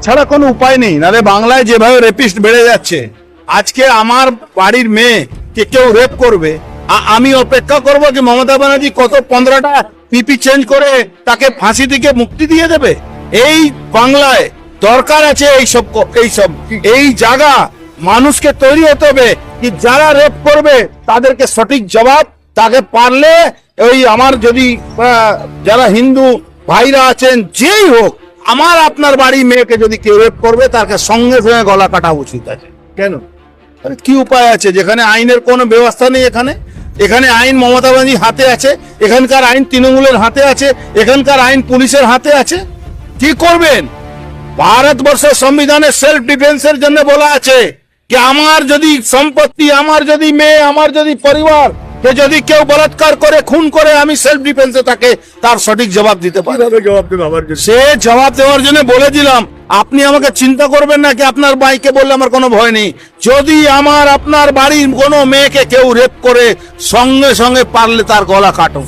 ছাড়া কোনো উপায় নেই, নাহলে বাংলায় যেভাবে রেপিস্ট বেড়ে যাচ্ছে, আজকে আমার বাড়ির মেয়েকে কেউ রেপ করবে, আমি অপেক্ষা করব কি মমতা ব্যানার্জি কত 15টা পিপি চেঞ্জ করে তাকে ফাঁসি থেকে মুক্তি দিয়ে দেবে? এই বাংলায় দরকার আছে এই জায়গা মানুষকে তৈরি হতে হবে কি যারা রেপ করবে তাদেরকে সঠিক জবাব, তাকে পারলে ওই আমার যদি যারা হিন্দু ভাইরা আছেন যেই হোক, আমার আপনার বাড়ি মেয়েকে যদি কেউ রেপ করবে তাকে সঙ্গে সঙ্গে গলা কাটা উচিত আছে। কেন? কি উপায় আছে যেখানে আইনের কোনো ব্যবস্থা নেই? এখানে আইন মমতা ব্যানার্জির হাতে আছে, এখানকার আইন তৃণমূলের হাতে আছে, এখানকার আইন পুলিশের হাতে আছে। কি করবেন? ভারতবর্ষের সংবিধানে সেলফ ডিফেন্সের জন্য বলা আছে কি আমার যদি সম্পত্তি, আমার যদি মেয়ে, আমার যদি পরিবার কে যদি কেউ বলাৎকার করে, খুন করে, আমি সেলফ ডিফেন্সে তাকে তার সঠিক জবাব দিতে পারি। সে জবাব দেওয়ার জন্য বলে দিলাম, আপনি আমাকে চিন্তা করবেন না কি আপনার ভাইকে বললে আমার কোনো ভয় নেই। যদি আমার আপনার বাড়ির কোনো মেয়েকে কেউ রেপ করে, সঙ্গে সঙ্গে পারলে তার গলা কাটো।